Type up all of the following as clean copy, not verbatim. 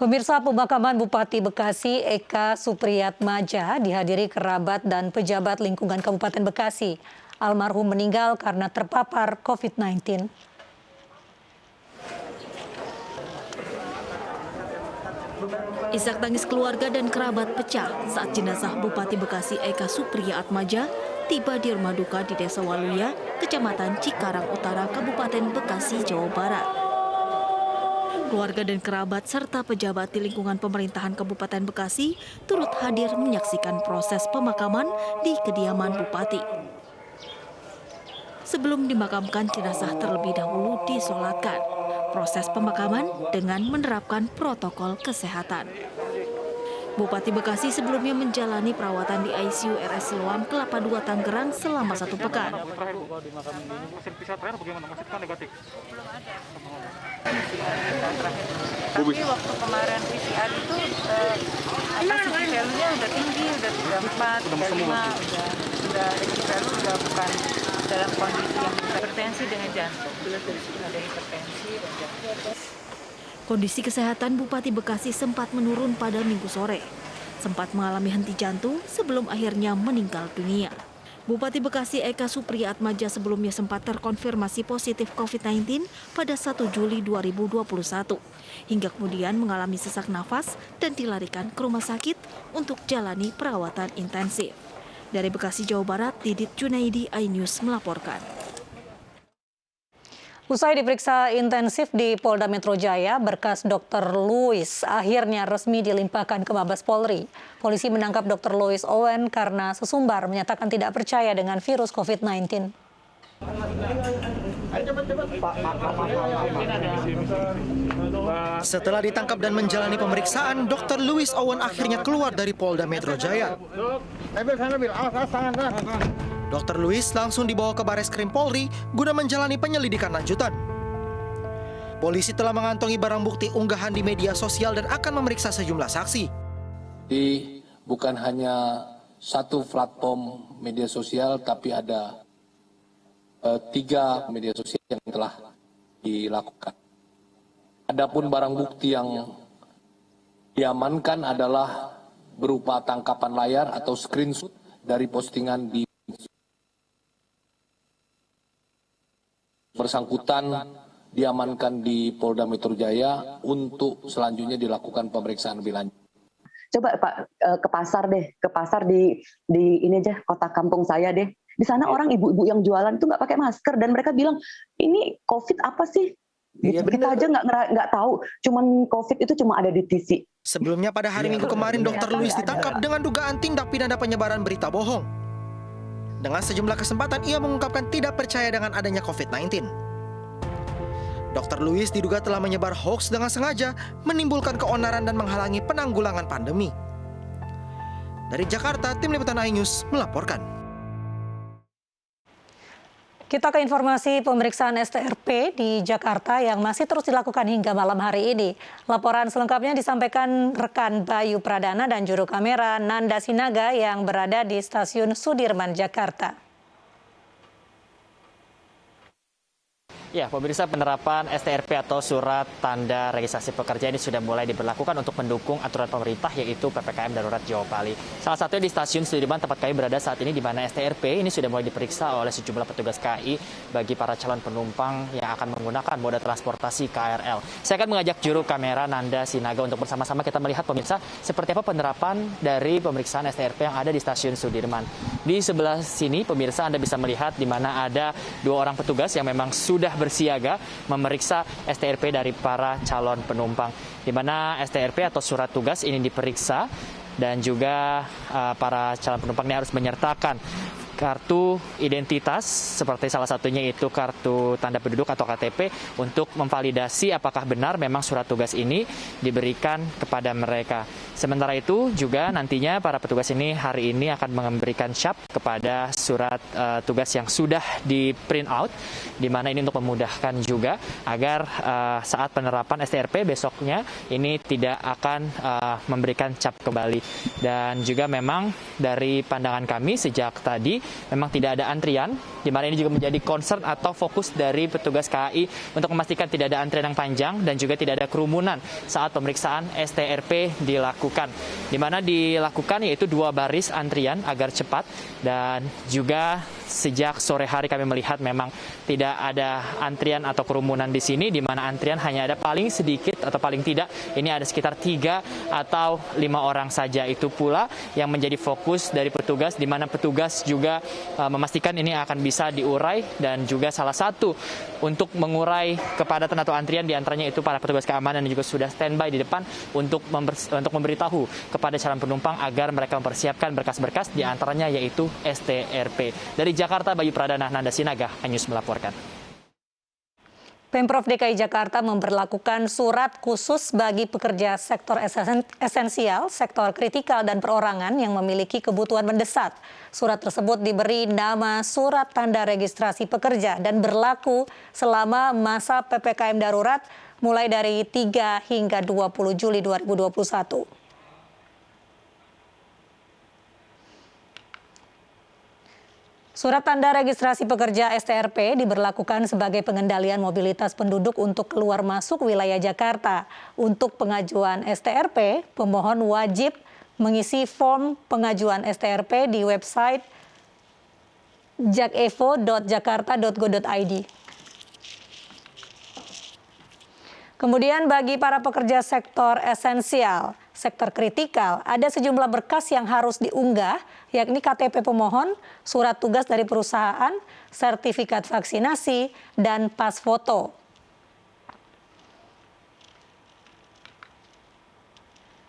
Pemirsa, pemakaman Bupati Bekasi Eka Supriyatmaja dihadiri kerabat dan pejabat lingkungan Kabupaten Bekasi. Almarhum meninggal karena terpapar COVID-19. Isak tangis keluarga dan kerabat pecah saat jenazah Bupati Bekasi Eka Supriyatmaja tiba di rumah duka di Desa Waluya, Kecamatan Cikarang Utara, Kabupaten Bekasi, Jawa Barat. Keluarga dan kerabat serta pejabat di lingkungan pemerintahan Kabupaten Bekasi turut hadir menyaksikan proses pemakaman di kediaman Bupati. Sebelum dimakamkan, jenazah terlebih dahulu disolatkan. Proses pemakaman dengan menerapkan protokol kesehatan. Bupati Bekasi sebelumnya menjalani perawatan di ICU RS Siloam Kelapa II Tangerang selama 1 pekan. Tapi waktu kemarin PCR itu apa sih value-nya udah tinggi, udah 34, 35, udah value udah bukan dalam kondisi yang hipertensi dengan jantung. Ada hipertensi dan jantung. Kondisi kesehatan Bupati Bekasi sempat menurun pada Minggu sore. Sempat mengalami henti jantung sebelum akhirnya meninggal dunia. Bupati Bekasi Eka Supriyatmaja sebelumnya sempat terkonfirmasi positif COVID-19 pada 1 Juli 2021. Hingga kemudian mengalami sesak nafas dan dilarikan ke rumah sakit untuk jalani perawatan intensif. Dari Bekasi, Jawa Barat, Didit Junaidi, iNews melaporkan. Usai diperiksa intensif di Polda Metro Jaya, berkas Dr. Louis akhirnya resmi dilimpahkan ke Mabes Polri. Polisi menangkap Dr. Louis Owen karena sesumbar menyatakan tidak percaya dengan virus COVID-19. Setelah ditangkap dan menjalani pemeriksaan, Dr. Louis Owen akhirnya keluar dari Polda Metro Jaya. Dr. Louis langsung dibawa ke Bareskrim Polri guna menjalani penyelidikan lanjutan. Polisi telah mengantongi barang bukti unggahan di media sosial dan akan memeriksa sejumlah saksi. Bukan hanya satu platform media sosial, tapi ada 3 media sosial yang telah dilakukan. Adapun barang bukti yang diamankan adalah berupa tangkapan layar atau screenshot dari postingan di bersangkutan diamankan di Polda Metro Jaya untuk selanjutnya dilakukan pemeriksaan lebih lanjut. Coba Pak ke pasar di ini aja kota kampung saya deh. Di sana orang ibu-ibu yang jualan itu nggak pakai masker dan mereka bilang ini COVID apa sih? Iya, kita aja nggak tahu. Cuman COVID itu cuma ada di TV. Sebelumnya pada hari Minggu kemarin Dr. Louis ditangkap dengan dugaan tindak pidana penyebaran berita bohong. Dengan sejumlah kesempatan ia mengungkapkan tidak percaya dengan adanya COVID-19. Dr. Louis diduga telah menyebar hoaks dengan sengaja, menimbulkan keonaran dan menghalangi penanggulangan pandemi. Dari Jakarta, Tim Liputan iNews melaporkan. Kita ke informasi pemeriksaan STRP di Jakarta yang masih terus dilakukan hingga malam hari ini. Laporan selengkapnya disampaikan rekan Bayu Pradana dan juru kamera Nanda Sinaga yang berada di Stasiun Sudirman, Jakarta. Ya, pemirsa, penerapan STRP atau Surat Tanda Registrasi Pekerja ini sudah mulai diberlakukan untuk mendukung aturan pemerintah yaitu PPKM Darurat Jawa Bali. Salah satunya di Stasiun Sudirman tempat kami berada saat ini di mana STRP ini sudah mulai diperiksa oleh sejumlah petugas KAI bagi para calon penumpang yang akan menggunakan moda transportasi KRL. Saya akan mengajak juru kamera Nanda Sinaga untuk bersama-sama kita melihat pemirsa seperti apa penerapan dari pemeriksaan STRP yang ada di Stasiun Sudirman. Di sebelah sini pemirsa Anda bisa melihat di mana ada 2 orang petugas yang memang sudah bersiaga memeriksa STRP dari para calon penumpang, di mana STRP atau surat tugas ini diperiksa dan juga para calon penumpang ini harus menyertakan kartu identitas seperti salah satunya itu kartu tanda penduduk atau KTP untuk memvalidasi apakah benar memang surat tugas ini diberikan kepada mereka. Sementara itu juga nantinya para petugas ini hari ini akan memberikan cap kepada surat tugas yang sudah di print out, di mana ini untuk memudahkan juga agar saat penerapan STRP besoknya ini tidak akan memberikan cap kembali. Dan juga memang dari pandangan kami sejak tadi memang tidak ada antrian, di mana ini juga menjadi concern atau fokus dari petugas KAI untuk memastikan tidak ada antrian yang panjang dan juga tidak ada kerumunan saat pemeriksaan STRP dilakukan. Di mana dilakukan yaitu 2 baris antrian agar cepat, dan juga sejak sore hari kami melihat memang tidak ada antrian atau kerumunan di sini, di mana antrian hanya ada paling sedikit atau paling tidak ini ada sekitar 3 atau 5 orang saja. Itu pula yang menjadi fokus dari petugas, di mana petugas juga memastikan ini akan bisa diurai, dan juga salah satu untuk mengurai kepadatan atau antrian diantaranya itu para petugas keamanan yang juga sudah standby di depan untuk memberitahu kepada calon penumpang agar mereka mempersiapkan berkas-berkas diantaranya yaitu STRP. Dari Jakarta, Bayu Pradana, Nanda Sinaga, News melaporkan. Pemprov DKI Jakarta memberlakukan surat khusus bagi pekerja sektor esensial, sektor kritikal dan perorangan yang memiliki kebutuhan mendesak. Surat tersebut diberi nama Surat Tanda Registrasi Pekerja dan berlaku selama masa PPKM darurat mulai dari 3 hingga 20 Juli 2021. Surat Tanda Registrasi Pekerja STRP diberlakukan sebagai pengendalian mobilitas penduduk untuk keluar masuk wilayah Jakarta. Untuk pengajuan STRP, pemohon wajib mengisi form pengajuan STRP di website jakevo.jakarta.go.id. Kemudian bagi para pekerja sektor esensial, sektor kritikal, ada sejumlah berkas yang harus diunggah, yakni KTP pemohon, surat tugas dari perusahaan, sertifikat vaksinasi, dan pas foto.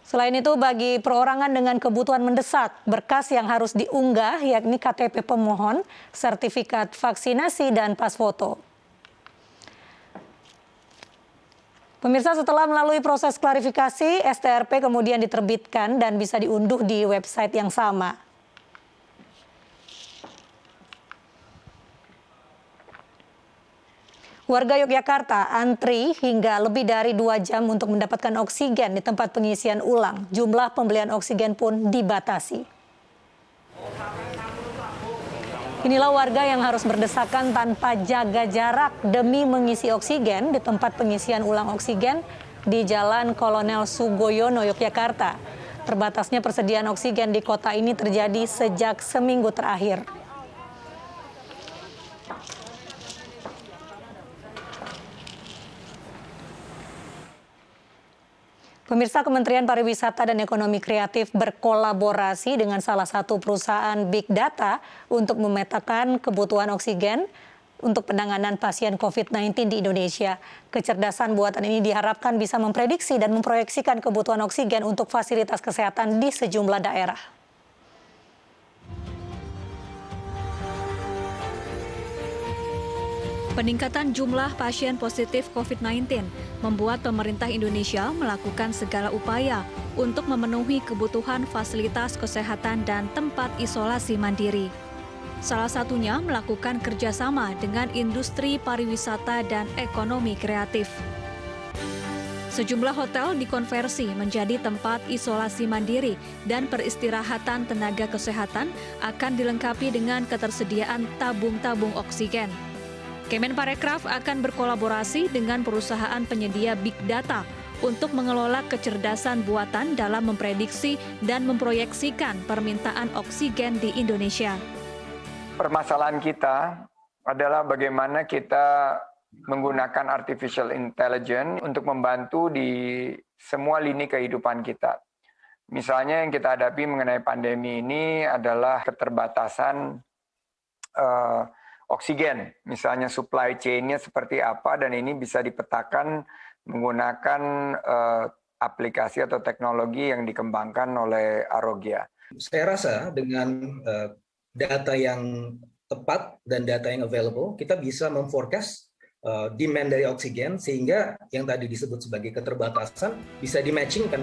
Selain itu, bagi perorangan dengan kebutuhan mendesak, berkas yang harus diunggah, yakni KTP pemohon, sertifikat vaksinasi, dan pas foto. Pemirsa, setelah melalui proses klarifikasi, STRP kemudian diterbitkan dan bisa diunduh di website yang sama. Warga Yogyakarta antri hingga lebih dari 2 jam untuk mendapatkan oksigen di tempat pengisian ulang. Jumlah pembelian oksigen pun dibatasi. Inilah warga yang harus berdesakan tanpa jaga jarak demi mengisi oksigen di tempat pengisian ulang oksigen di Jalan Kolonel Sugoyono, Yogyakarta. Terbatasnya persediaan oksigen di kota ini terjadi sejak seminggu terakhir. Pemirsa, Kementerian Pariwisata dan Ekonomi Kreatif berkolaborasi dengan salah satu perusahaan Big Data untuk memetakan kebutuhan oksigen untuk penanganan pasien COVID-19 di Indonesia. Kecerdasan buatan ini diharapkan bisa memprediksi dan memproyeksikan kebutuhan oksigen untuk fasilitas kesehatan di sejumlah daerah. Peningkatan jumlah pasien positif COVID-19 membuat pemerintah Indonesia melakukan segala upaya untuk memenuhi kebutuhan fasilitas kesehatan dan tempat isolasi mandiri. Salah satunya melakukan kerjasama dengan industri pariwisata dan ekonomi kreatif. Sejumlah hotel dikonversi menjadi tempat isolasi mandiri dan peristirahatan tenaga kesehatan akan dilengkapi dengan ketersediaan tabung-tabung oksigen. Kemenparekraf akan berkolaborasi dengan perusahaan penyedia Big Data untuk mengelola kecerdasan buatan dalam memprediksi dan memproyeksikan permintaan oksigen di Indonesia. Permasalahan kita adalah bagaimana kita menggunakan artificial intelligence untuk membantu di semua lini kehidupan kita. Misalnya yang kita hadapi mengenai pandemi ini adalah keterbatasan oksigen, misalnya supply chain-nya seperti apa, dan ini bisa dipetakan menggunakan aplikasi atau teknologi yang dikembangkan oleh Arogia. Saya rasa dengan data yang tepat dan data yang available, kita bisa memforecast demand dari oksigen, sehingga yang tadi disebut sebagai keterbatasan bisa dimatchingkan.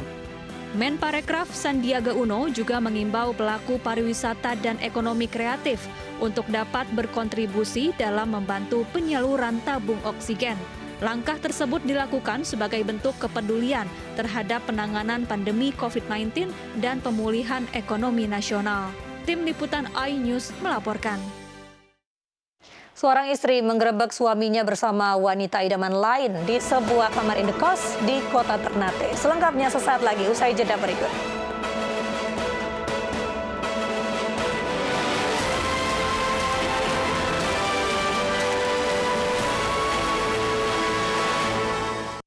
Menparekraf Sandiaga Uno juga mengimbau pelaku pariwisata dan ekonomi kreatif untuk dapat berkontribusi dalam membantu penyaluran tabung oksigen. Langkah tersebut dilakukan sebagai bentuk kepedulian terhadap penanganan pandemi COVID-19 dan pemulihan ekonomi nasional. Tim Liputan iNews melaporkan. Seorang istri menggerebek suaminya bersama wanita idaman lain di sebuah kamar indekos di kota Ternate. Selengkapnya sesaat lagi usai jeda berikut.